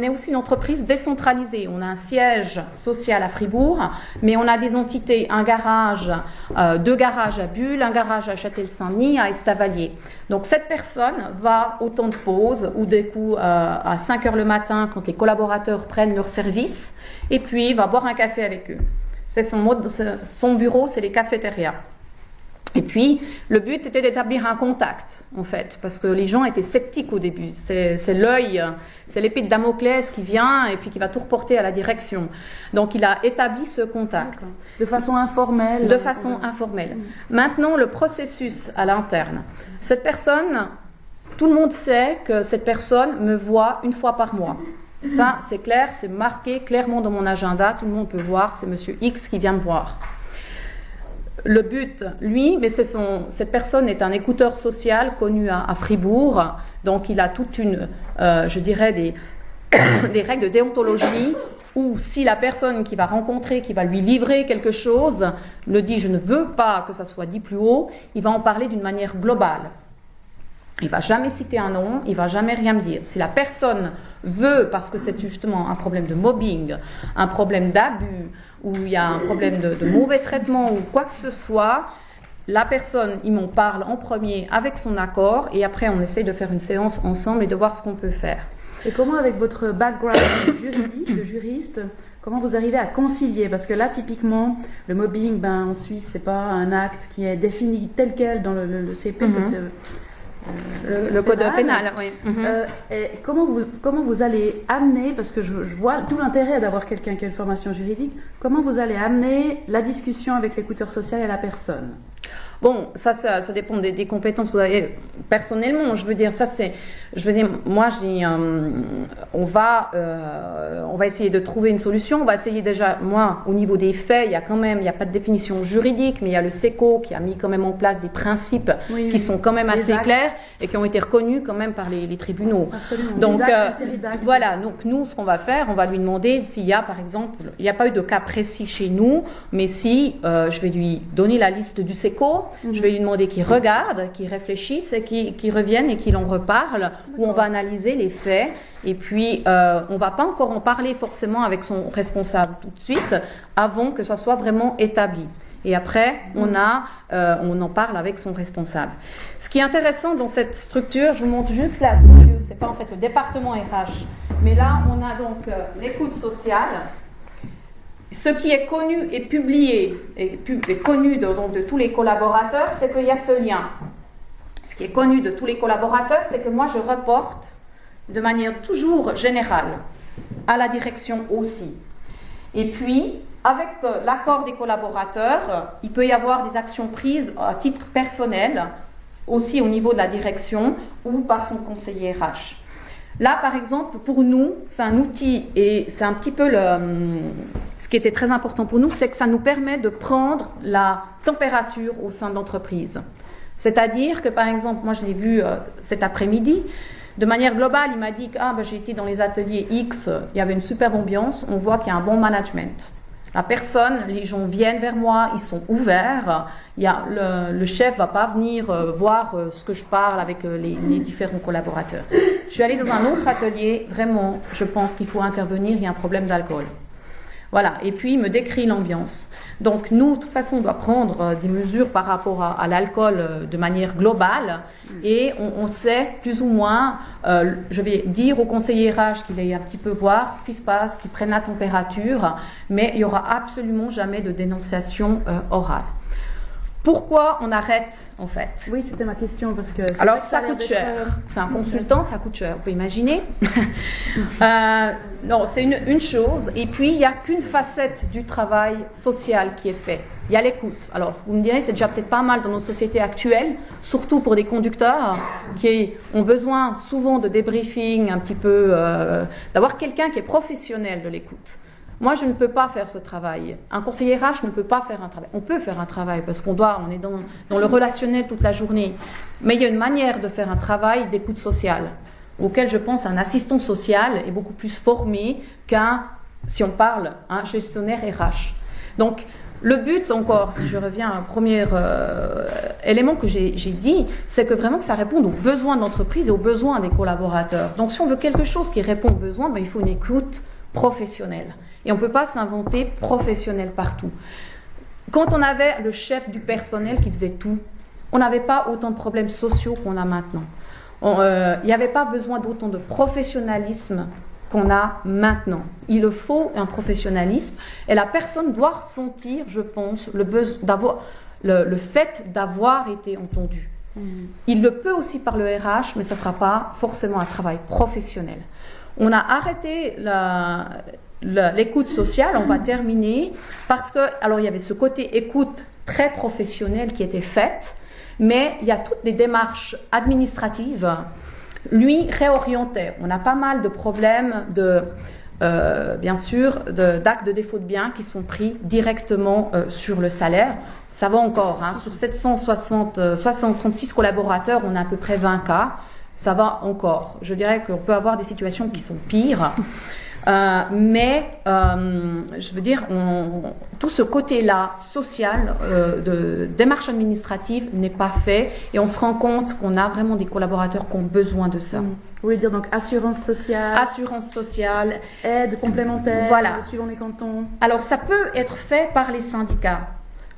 Speaker 5: est aussi une entreprise décentralisée. On a un siège social à Fribourg, mais on a des entités, un garage, 2 garages à Bulle, un garage à Châtel-Saint-Denis, à Estavayer. Donc cette personne va au temps de pause ou des coups à 5 heures le matin quand les collaborateurs prennent leur service et puis va boire un café avec eux. C'est son bureau, c'est les cafétérias. Et puis, le but était d'établir un contact, en fait, parce que les gens étaient sceptiques au début. C'est l'œil, c'est l'épée de Damoclès qui vient et puis qui va tout reporter à la direction. Donc, il a établi ce contact.
Speaker 1: De façon informelle.
Speaker 5: De façon informelle. Maintenant, le processus à l'interne. Cette personne, tout le monde sait que cette personne me voit 1 fois par mois. Ça, c'est clair, c'est marqué clairement dans mon agenda. Tout le monde peut voir que c'est Monsieur X qui vient me voir. Le but, lui, mais cette personne est un écouteur social connu à Fribourg, donc il a toute une, je dirais, des règles de déontologie où si la personne qui va rencontrer, qui va lui livrer quelque chose, le dit « je ne veux pas que ça soit dit plus haut », il va en parler d'une manière globale. Il ne va jamais citer un nom, il ne va jamais rien me dire. Si la personne veut, parce que c'est justement un problème de mobbing, un problème d'abus, ou il y a un problème de mauvais traitement, ou quoi que ce soit, la personne, il m'en parle en premier avec son accord, et après on essaie de faire une séance ensemble et de voir ce qu'on peut faire.
Speaker 1: Et comment, avec votre background juridique, de juriste, comment vous arrivez à concilier? Parce que là, typiquement, le mobbing, en Suisse, c'est pas un acte qui est défini tel quel dans le CP.
Speaker 5: Le code pénal, oui.
Speaker 1: Et comment vous allez amener, parce que je vois tout l'intérêt d'avoir quelqu'un qui a une formation juridique, comment vous allez amener la discussion avec l'écouteur social et la personne?
Speaker 5: Bon, ça dépend des compétences que vous avez personnellement. Je veux dire, moi, on va essayer de trouver une solution. On va essayer déjà, moi, au niveau des faits, il y a pas de définition juridique, mais il y a le SECO qui a mis quand même en place des principes qui sont quand même assez clairs et qui ont été reconnus quand même par les tribunaux.
Speaker 1: Absolument.
Speaker 5: Donc, voilà. Donc, nous, ce qu'on va faire, on va lui demander s'il y a, par exemple, il n'y a pas eu de cas précis chez nous, mais si je vais lui donner la liste du SECO, je vais lui demander qu'il regarde, qu'il réfléchisse, et qu'il revienne et qu'il en reparle, où on va analyser les faits. Et puis, on ne va pas encore en parler forcément avec son responsable tout de suite, avant que ça soit vraiment établi. Et après, on en parle avec son responsable. Ce qui est intéressant dans cette structure, je vous montre juste la structure, ce n'est pas en fait le département RH, mais là, on a donc l'écoute sociale. Ce qui est connu et publié, et connu de tous les collaborateurs, c'est qu'il y a ce lien. Ce qui est connu de tous les collaborateurs, c'est que moi, je reporte de manière toujours générale à la direction aussi. Et puis, avec l'accord des collaborateurs, il peut y avoir des actions prises à titre personnel, aussi au niveau de la direction ou par son conseiller RH. Là, par exemple, pour nous, c'est un outil et c'est un petit peu ce qui était très important pour nous, c'est que ça nous permet de prendre la température au sein de l'entreprise. C'est-à-dire que, par exemple, moi, je l'ai vu cet après-midi, de manière globale, il m'a dit que j'ai été dans les ateliers X, il y avait une super ambiance, on voit qu'il y a un bon management. La personne, les gens viennent vers moi, ils sont ouverts. Le chef ne va pas venir voir ce que je parle avec les différents collaborateurs. Je suis allée dans un autre atelier, vraiment, je pense qu'il faut intervenir, il y a un problème d'alcool. Voilà, et puis il me décrit l'ambiance. Donc nous, de toute façon, on doit prendre des mesures par rapport à l'alcool de manière globale et on sait plus ou moins, je vais dire au conseiller RH qu'il aille un petit peu voir ce qui se passe, qu'il prenne la température, mais il n'y aura absolument jamais de dénonciation orale. Pourquoi on arrête, en fait?
Speaker 1: Oui, c'était ma question parce que... c'est
Speaker 5: Alors,
Speaker 1: vrai que
Speaker 5: ça
Speaker 1: a l'air
Speaker 5: coûte
Speaker 1: d'être,
Speaker 5: cher. C'est un consultant, ça coûte cher. Vous pouvez imaginer. Non, c'est une chose. Et puis, il n'y a qu'une facette du travail social qui est fait. Il y a l'écoute. Alors, vous me direz, c'est déjà peut-être pas mal dans nos sociétés actuelles, surtout pour des conducteurs qui ont besoin souvent de débriefing, un petit peu, d'avoir quelqu'un qui est professionnel de l'écoute. Moi, je ne peux pas faire ce travail. Un conseiller RH ne peut pas faire un travail. On peut faire un travail parce on est dans le relationnel toute la journée. Mais il y a une manière de faire un travail d'écoute sociale auquel je pense un assistant social est beaucoup plus formé qu'un, si on parle, un gestionnaire RH. Donc, le but encore, si je reviens à un premier élément que j'ai dit, c'est que vraiment que ça réponde aux besoins de l'entreprise et aux besoins des collaborateurs. Donc, si on veut quelque chose qui répond aux besoins, il faut une écoute professionnelle. Et on ne peut pas s'inventer professionnel partout. Quand on avait le chef du personnel qui faisait tout, on n'avait pas autant de problèmes sociaux qu'on a maintenant. Il n'y avait pas besoin d'autant de professionnalisme qu'on a maintenant. Il faut un professionnalisme et la personne doit ressentir, je pense, le fait d'avoir été entendue. Il le peut aussi par le RH, mais ça ne sera pas forcément un travail professionnel. On a arrêté l'écoute sociale, on va terminer, parce que, alors il y avait ce côté écoute très professionnel qui était faite, mais il y a toutes les démarches administratives, lui réorientait. On a pas mal de problèmes bien sûr, d'actes de défaut de biens qui sont pris directement sur le salaire. Ça va encore, hein, sur 736 collaborateurs, on a à peu près 20 cas. Ça va encore. Je dirais qu'on peut avoir des situations qui sont pires. Mais je veux dire, tout ce côté-là social de démarche administrative n'est pas fait et on se rend compte qu'on a vraiment des collaborateurs qui ont besoin de ça.
Speaker 1: Vous voulez dire donc assurance sociale, aide complémentaire,
Speaker 5: voilà.
Speaker 1: Suivant les cantons.
Speaker 5: Alors ça peut être fait par les syndicats.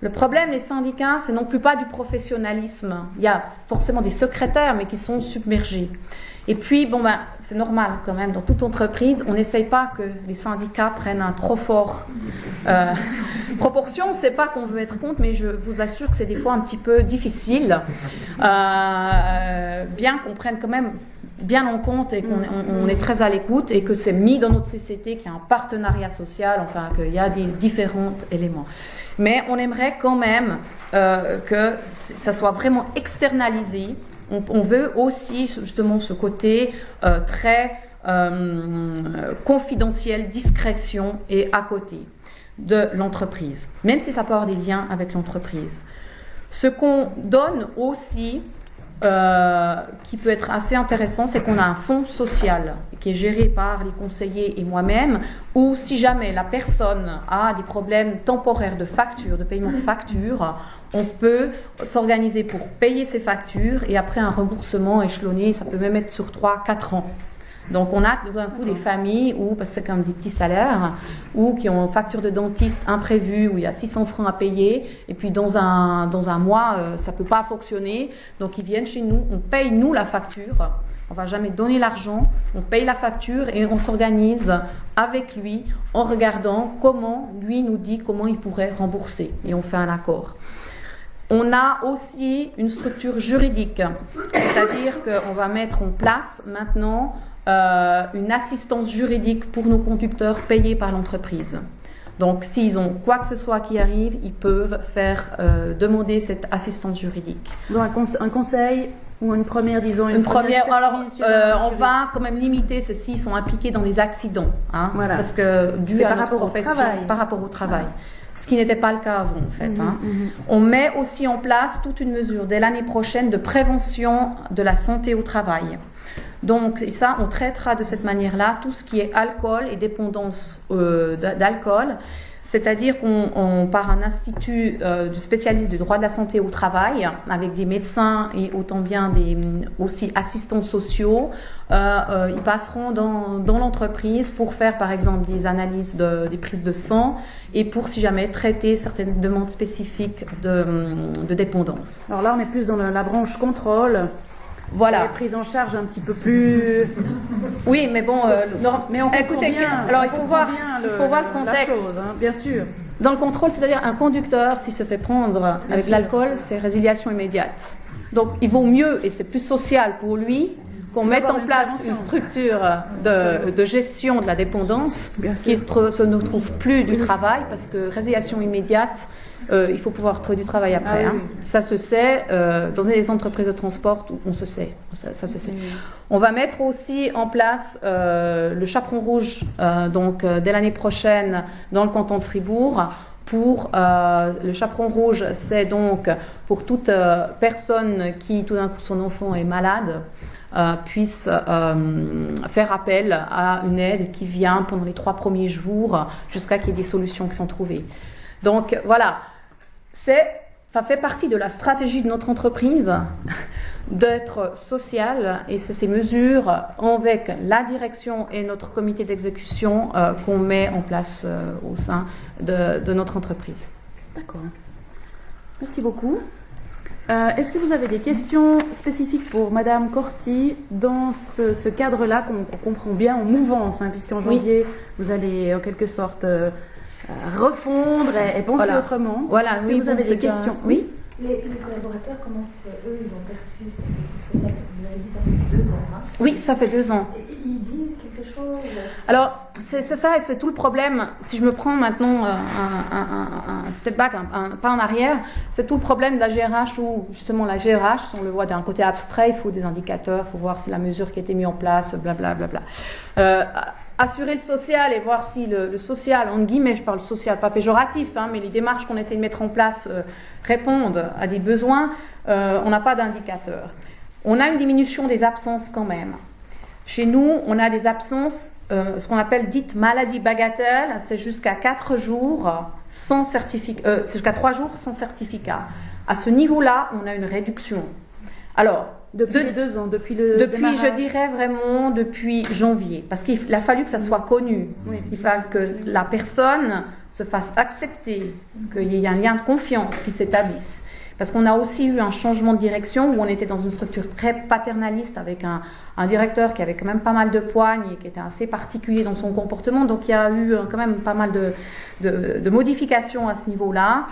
Speaker 5: Le problème, les syndicats, c'est non plus pas du professionnalisme. Il y a forcément des secrétaires, mais qui sont submergés. Et puis, c'est normal quand même, dans toute entreprise, on n'essaye pas que les syndicats prennent un trop fort proportion. C'est pas qu'on veut être contre, mais je vous assure que c'est des fois un petit peu difficile, bien qu'on prenne quand même bien en compte et qu'on est très à l'écoute et que c'est mis dans notre société, qu'il y a un partenariat social, enfin qu'il y a des différents éléments. Mais on aimerait quand même que ça soit vraiment externalisé. On veut aussi justement ce côté très confidentiel, discrétion et à côté de l'entreprise, même si ça peut avoir des liens avec l'entreprise. Ce qu'on donne aussi, qui peut être assez intéressant, c'est qu'on a un fonds social qui est géré par les conseillers et moi-même, où si jamais la personne a des problèmes temporaires de facture, de paiement de facture, on peut s'organiser pour payer ses factures et après un remboursement échelonné, ça peut même être sur 3-4 ans. Donc on a d'un coup des familles où, parce que c'est comme des petits salaires, ou qui ont une facture de dentiste imprévue, où il y a 600 francs à payer, et puis dans un mois, ça ne peut pas fonctionner. Donc ils viennent chez nous, on paye nous la facture, on ne va jamais donner l'argent, on paye la facture et on s'organise avec lui en regardant comment lui nous dit comment il pourrait rembourser. Et on fait un accord. On a aussi une structure juridique, c'est-à-dire qu'on va mettre en place maintenant une assistance juridique pour nos conducteurs payés par l'entreprise. Donc, s'ils ont quoi que ce soit qui arrive, ils peuvent demander cette assistance juridique.
Speaker 1: Donc, un conseil ou une première, disons,
Speaker 5: une première. Alors, on va quand même limiter s'ils sont impliqués dans des accidents, hein, voilà. Parce que dû à notre profession, par rapport au travail. Voilà. Ce qui n'était pas le cas avant, en fait. On met aussi en place toute une mesure dès l'année prochaine de prévention de la santé au travail. Donc, et ça, on traitera de cette manière-là tout ce qui est alcool et dépendance d'alcool. C'est-à-dire qu'on part un institut de spécialistes du droit de la santé au travail avec des médecins et autant bien aussi assistants sociaux. Ils passeront dans l'entreprise pour faire par exemple des analyses des prises de sang et pour si jamais traiter certaines demandes spécifiques de dépendance.
Speaker 1: Alors là on est plus dans la branche contrôle.
Speaker 5: Voilà.
Speaker 1: Prise en charge un petit peu plus.
Speaker 5: Oui, mais bon.
Speaker 1: Mais on comprend bien.
Speaker 5: Alors il faut voir le contexte.
Speaker 1: La chose, hein, bien sûr.
Speaker 5: Dans le contrôle, c'est-à-dire un conducteur, s'il se fait prendre avec l'alcool, c'est résiliation immédiate. Donc il vaut mieux, et c'est plus social pour lui, qu'on mette en place une structure de gestion de la dépendance qui ne trouve plus du travail, parce que résiliation immédiate, il faut pouvoir trouver du travail après.
Speaker 1: Ah, oui.
Speaker 5: Ça se sait, dans les entreprises de transport, on se sait, ça se sait. On va mettre aussi en place le chaperon rouge, dès l'année prochaine, dans le canton de Fribourg. Pour le chaperon rouge, c'est donc pour toute personne qui, tout d'un coup, son enfant est malade, puisse faire appel à une aide qui vient pendant les 3 premiers jours jusqu'à qu'il y ait des solutions qui sont trouvées. Donc voilà, ça fait partie de la stratégie de notre entreprise d'être sociale, et c'est ces mesures avec la direction et notre comité d'exécution qu'on met en place au sein de notre entreprise.
Speaker 1: D'accord. Merci beaucoup. Est-ce que vous avez des questions spécifiques pour Madame Corti dans ce cadre-là qu'on comprend bien en mouvance, puisqu'en janvier, vous allez en quelque sorte refondre et penser autrement.
Speaker 5: Voilà,
Speaker 1: est-ce que vous avez des questions?
Speaker 5: Oui.
Speaker 6: Les collaborateurs, comment est-ce qu'eux, ils ont perçu cette écoute sociale? Vous avez dit ça fait 2 ans, hein?
Speaker 5: Oui, ça fait 2 ans.
Speaker 6: Et ils disent quelque chose?
Speaker 5: Alors, c'est ça, et c'est tout le problème. Si je me prends maintenant un step back, un pas en arrière, c'est tout le problème de la GRH, où justement la GRH, on le voit d'un côté abstrait, il faut des indicateurs, il faut voir si la mesure qui a été mise en place, blablabla. Assurer le social et voir si le social, entre guillemets, je parle social, pas péjoratif, mais les démarches qu'on essaie de mettre en place répondent à des besoins, on n'a pas d'indicateur. On a une diminution des absences quand même. Chez nous, on a des absences, ce qu'on appelle dites maladies bagatelles, c'est jusqu'à 4 jours sans certificat, c'est jusqu'à 3 jours sans certificat. À ce niveau-là, on a une réduction. Alors,
Speaker 1: depuis les 2 ans, depuis le
Speaker 5: Depuis,
Speaker 1: démarrage.
Speaker 5: je dirais vraiment depuis janvier, parce qu'il a fallu que ça soit connu.
Speaker 1: Oui.
Speaker 5: Il fallait que la personne se fasse accepter, qu'il y ait un lien de confiance qui s'établisse. Parce qu'on a aussi eu un changement de direction où on était dans une structure très paternaliste avec un directeur qui avait quand même pas mal de poignes et qui était assez particulier dans son comportement. Donc il y a eu quand même pas mal de modifications à ce niveau-là.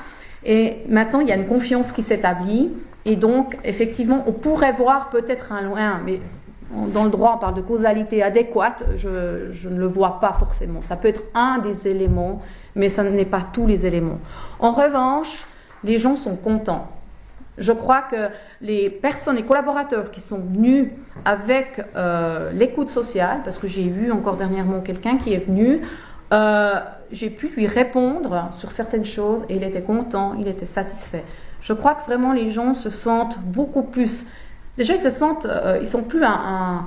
Speaker 5: Et maintenant, il y a une confiance qui s'établit. Et donc, effectivement, on pourrait voir peut-être un lien, mais dans le droit, on parle de causalité adéquate. Je ne le vois pas forcément. Ça peut être un des éléments, mais ça n'est pas tous les éléments. En revanche, les gens sont contents. Je crois que les personnes, les collaborateurs qui sont venus avec l'écoute sociale, parce que j'ai eu encore dernièrement quelqu'un qui est venu, j'ai pu lui répondre sur certaines choses et il était content, il était satisfait. Je crois que vraiment les gens se sentent beaucoup plus... Déjà, ils sont plus un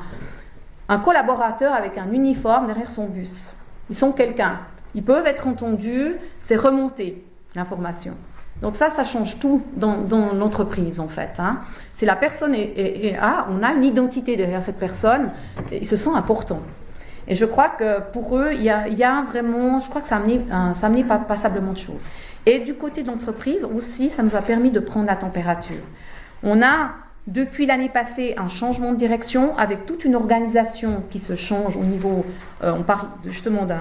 Speaker 5: collaborateur avec un uniforme derrière son bus. Ils sont quelqu'un. Ils peuvent être entendus, c'est remonter l'information. Donc ça change tout dans l'entreprise en fait. Si la personne on a une identité derrière cette personne, il se sent important. Et je crois que pour eux, il y a vraiment, je crois que ça a amené passablement de choses. Et du côté de l'entreprise aussi, ça nous a permis de prendre la température. On a, depuis l'année passée, un changement de direction avec toute une organisation qui se change au niveau, on parle justement d'un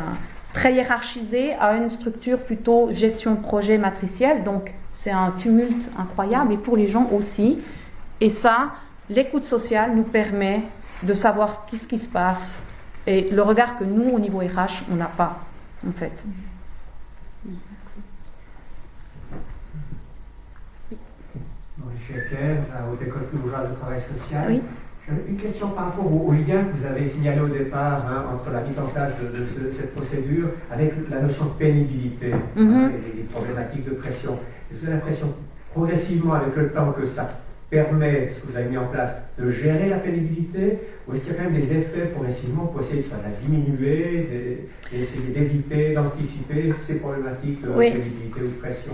Speaker 5: très hiérarchisé à une structure plutôt gestion de projet matricielle. Donc, c'est un tumulte incroyable et pour les gens aussi. Et ça, l'écoute sociale nous permet de savoir ce qui se passe et le regard que nous, au niveau RH, on n'a pas, en fait.
Speaker 7: Richard Kerr, à la Haute École Fribourgeoise de Travail Social.
Speaker 5: Oui.
Speaker 7: J'avais une question par rapport au lien que vous avez signalé au départ entre la mise en place de cette procédure avec la notion de pénibilité et les problématiques de pression. Est-ce que vous avez l'impression progressivement avec le temps que ça permet, ce que vous avez mis en place, de gérer la pénibilité, ou est-ce qu'il y a quand même des effets progressivement pour essayer de la diminuer, d'essayer d'éviter, d'anticiper ces problématiques de pénibilité ou de pression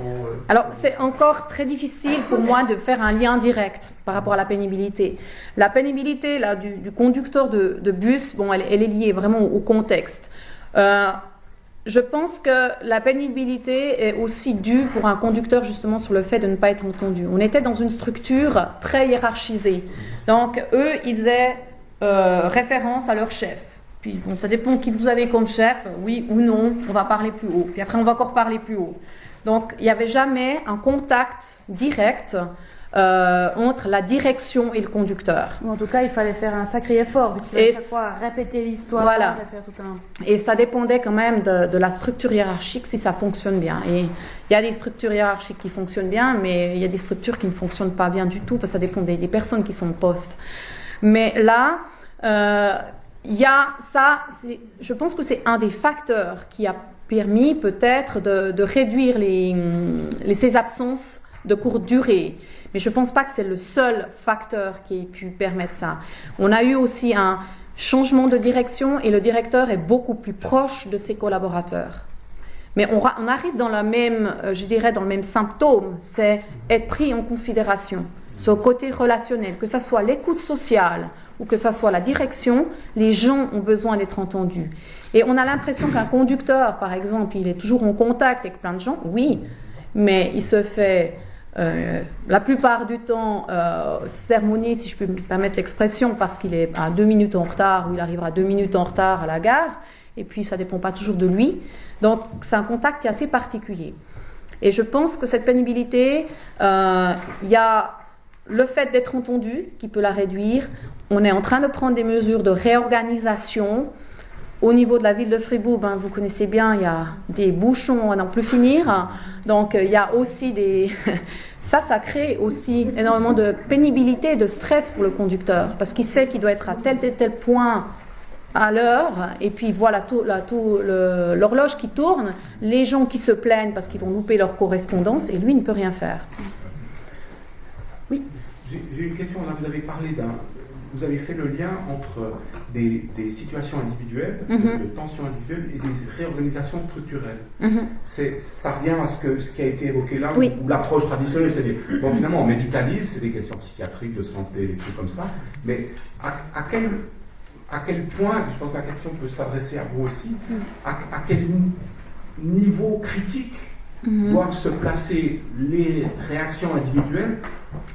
Speaker 5: Alors, c'est encore très difficile pour moi de faire un lien direct par rapport à la pénibilité. La pénibilité là, du conducteur de bus, bon, elle est liée vraiment au contexte. Je pense que la pénibilité est aussi due pour un conducteur justement sur le fait de ne pas être entendu. On était dans une structure très hiérarchisée. Donc, eux, ils faisaient référence à leur chef. Puis bon, ça dépend qui vous avez comme chef, oui ou non, on va parler plus haut. Puis après, on va encore parler plus haut. Donc, il n'y avait jamais un contact direct entre la direction et le conducteur.
Speaker 1: Ou en tout cas, il fallait faire un sacré effort, puisqu'il fallait chaque fois répéter l'histoire
Speaker 5: voilà.
Speaker 1: et faire tout un...
Speaker 5: Et ça dépendait quand même de la structure hiérarchique, si ça fonctionne bien. Et il y a des structures hiérarchiques qui fonctionnent bien, mais il y a des structures qui ne fonctionnent pas bien du tout, parce que ça dépend des personnes qui sont au poste. Mais là, il y a ça, je pense que c'est un des facteurs qui a permis peut-être de réduire ces absences de courte durée. Mais je ne pense pas que c'est le seul facteur qui ait pu permettre ça. On a eu aussi un changement de direction et le directeur est beaucoup plus proche de ses collaborateurs. Mais on arrive dans le même, je dirais, dans le même symptôme, c'est être pris en considération. Ce côté relationnel, que ce soit l'écoute sociale ou que ce soit la direction, les gens ont besoin d'être entendus. Et on a l'impression qu'un conducteur, par exemple, il est toujours en contact avec plein de gens, oui, mais il se fait la plupart du temps sermonner, si je peux me permettre l'expression, parce qu'il est à 2 minutes en retard ou il arrivera 2 minutes en retard à la gare, et puis ça ne dépend pas toujours de lui. Donc c'est un contact qui est assez particulier. Et je pense que cette pénibilité, il y a le fait d'être entendu qui peut la réduire. On est en train de prendre des mesures de réorganisation. Au niveau de la ville de Fribourg, vous connaissez bien, il y a des bouchons à n'en plus finir. Donc, il y a aussi des... Ça crée aussi énormément de pénibilité, de stress pour le conducteur, parce qu'il sait qu'il doit être à tel et tel point à l'heure, et puis voilà l'horloge qui tourne, les gens qui se plaignent parce qu'ils vont louper leur correspondance, et lui, il ne peut rien faire. Oui.
Speaker 8: J'ai une question, là, vous avez parlé vous avez fait le lien entre des situations individuelles, de tensions individuelles et des réorganisations structurelles. Ça revient à ce qui a été évoqué là,
Speaker 5: oui.
Speaker 8: Où l'approche traditionnelle, c'est-à-dire, bon, finalement, on médicalise, c'est des questions psychiatriques, de santé, des trucs comme ça, mais à quel point, je pense que la question peut s'adresser à vous aussi, à quel niveau critique doivent se placer les réactions individuelles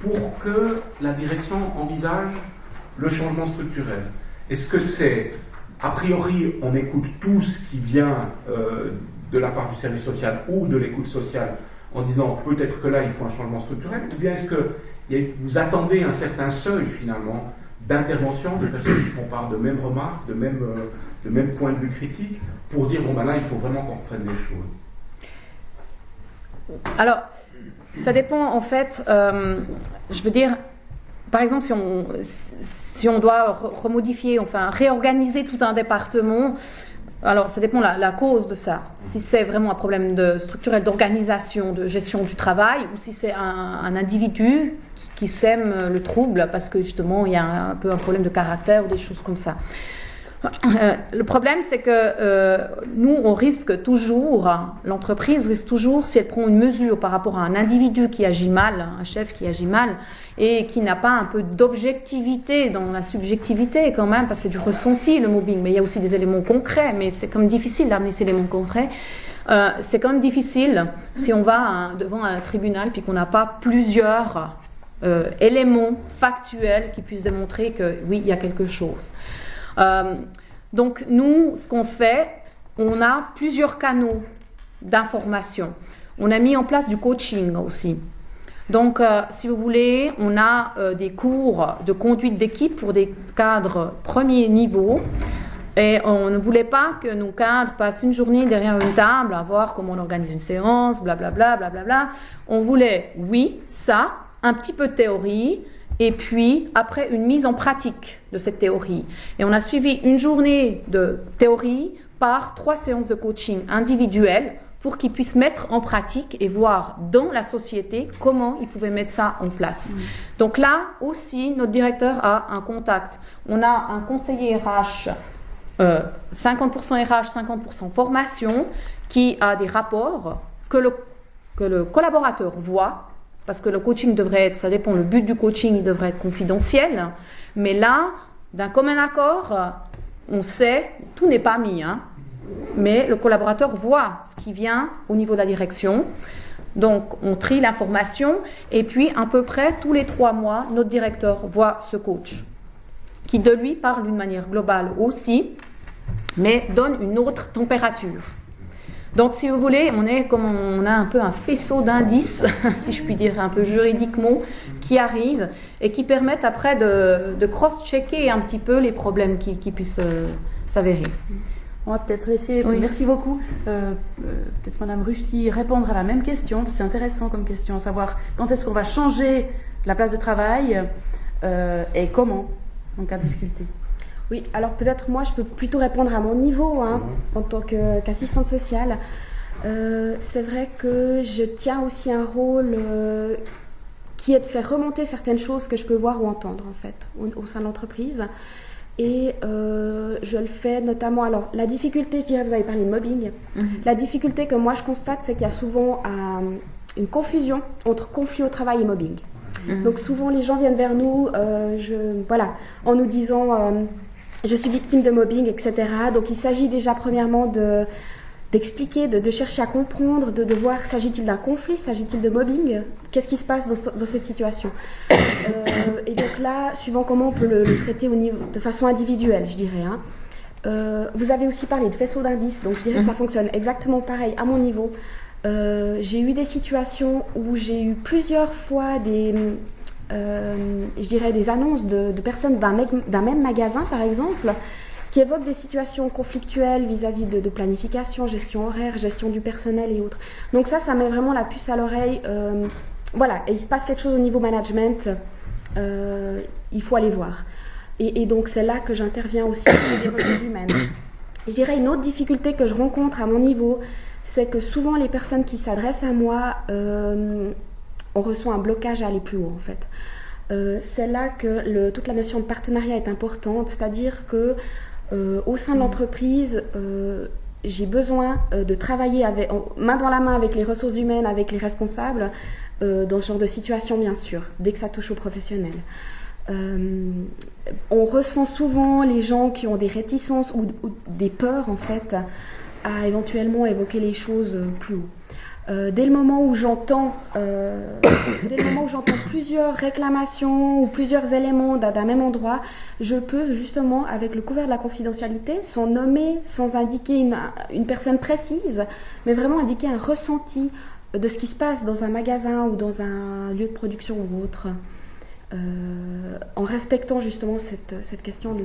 Speaker 8: pour que la direction envisage le changement structurel? Est-ce que c'est, a priori, on écoute tout ce qui vient de la part du service social ou de l'écoute sociale en disant peut-être que là il faut un changement structurel, ou bien est-ce que vous attendez un certain seuil finalement d'intervention de personnes qui font part de mêmes remarques, de mêmes points de vue critiques pour dire bon ben là il faut vraiment qu'on reprenne les choses?
Speaker 5: Alors, ça dépend en fait, je veux dire, par exemple, si on doit remodifier, enfin réorganiser tout un département, alors ça dépend la cause de ça. Si c'est vraiment un problème structurel d'organisation, de gestion du travail, ou si c'est un individu qui sème le trouble parce que justement il y a un peu un problème de caractère ou des choses comme ça. Le problème, c'est que nous, on risque toujours, l'entreprise risque toujours, si elle prend une mesure par rapport à un individu qui agit mal, un chef qui agit mal, et qui n'a pas un peu d'objectivité dans la subjectivité quand même, parce que c'est du ressenti le mobbing, mais il y a aussi des éléments concrets, mais c'est comme difficile d'amener ces éléments concrets. C'est quand même difficile si on va devant un tribunal puis qu'on n'a pas plusieurs éléments factuels qui puissent démontrer que oui, il y a quelque chose. Donc nous, ce qu'on fait, on a plusieurs canaux d'information. On a mis en place du coaching aussi. Donc, si vous voulez, on a des cours de conduite d'équipe pour des cadres premier niveau. Et on ne voulait pas que nos cadres passent une journée derrière une table à voir comment on organise une séance, blablabla, blablabla. On voulait, oui, ça, un petit peu de théorie, et puis après une mise en pratique de cette théorie. Et on a suivi une journée de théorie par 3 séances de coaching individuelles pour qu'ils puissent mettre en pratique et voir dans la société comment ils pouvaient mettre ça en place. Donc là aussi, notre directeur a un contact. On a un conseiller RH, 50% RH, 50% formation, qui a des rapports que le collaborateur voit. Parce que le coaching devrait être, ça dépend, le but du coaching, il devrait être confidentiel. Mais là, d'un commun accord, on sait, tout n'est pas mis, mais le collaborateur voit ce qui vient au niveau de la direction. Donc, on trie l'information et puis, à peu près tous les 3 mois, notre directeur voit ce coach qui, de lui, parle d'une manière globale aussi mais donne une autre température. Donc, si vous voulez, on a un peu un faisceau d'indices, si je puis dire un peu juridiquement, qui arrivent et qui permettent après de cross-checker un petit peu les problèmes qui puissent s'avérer.
Speaker 1: On va peut-être essayer,
Speaker 5: Oui.
Speaker 1: merci beaucoup, peut-être Madame Rushdie, répondre à la même question. C'est intéressant comme question, à savoir quand est-ce qu'on va changer la place de travail et comment en cas de difficulté.
Speaker 2: Oui, alors peut-être moi je peux plutôt répondre à mon niveau en tant qu'assistante sociale. C'est vrai que je tiens aussi un rôle qui est de faire remonter certaines choses que je peux voir ou entendre en fait au sein de l'entreprise. Et je le fais notamment, alors la difficulté, je dirais, vous avez parlé de mobbing, la difficulté que moi je constate, c'est qu'il y a souvent une confusion entre conflit au travail et mobbing. Donc souvent les gens viennent vers nous en nous disant je suis victime de mobbing, etc. Donc il s'agit déjà premièrement d'expliquer, de chercher à comprendre, de voir s'agit-il d'un conflit, s'agit-il de mobbing, qu'est-ce qui se passe dans cette situation. Et donc là, suivant comment on peut le traiter de façon individuelle, je dirais. Vous avez aussi parlé de faisceau d'indices, donc je dirais que ça fonctionne exactement pareil à mon niveau. J'ai eu des situations où j'ai eu plusieurs fois des annonces de personnes d'un même magasin, par exemple, qui évoquent des situations conflictuelles vis-à-vis de planification, gestion horaire, gestion du personnel et autres. Donc ça met vraiment la puce à l'oreille. Et il se passe quelque chose au niveau management, il faut aller voir. Et donc c'est là que j'interviens aussi avec des ressources humaines. Je dirais une autre difficulté que je rencontre à mon niveau, c'est que souvent les personnes qui s'adressent à moi, on reçoit un blocage à aller plus haut en fait. C'est là que toute la notion de partenariat est importante, c'est-à-dire que au sein de l'entreprise, j'ai besoin de travailler main dans la main avec les ressources humaines, avec les responsables, dans ce genre de situation bien sûr, dès que ça touche aux professionnels. On ressent souvent les gens qui ont des réticences ou des peurs en fait à éventuellement évoquer les choses plus haut. Dès le moment où j'entends plusieurs réclamations ou plusieurs éléments d'un même endroit, je peux justement, avec le couvert de la confidentialité, sans nommer, sans indiquer une personne précise, mais vraiment indiquer un ressenti de ce qui se passe dans un magasin ou dans un lieu de production ou autre, en respectant justement cette question de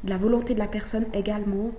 Speaker 2: la volonté de la personne également.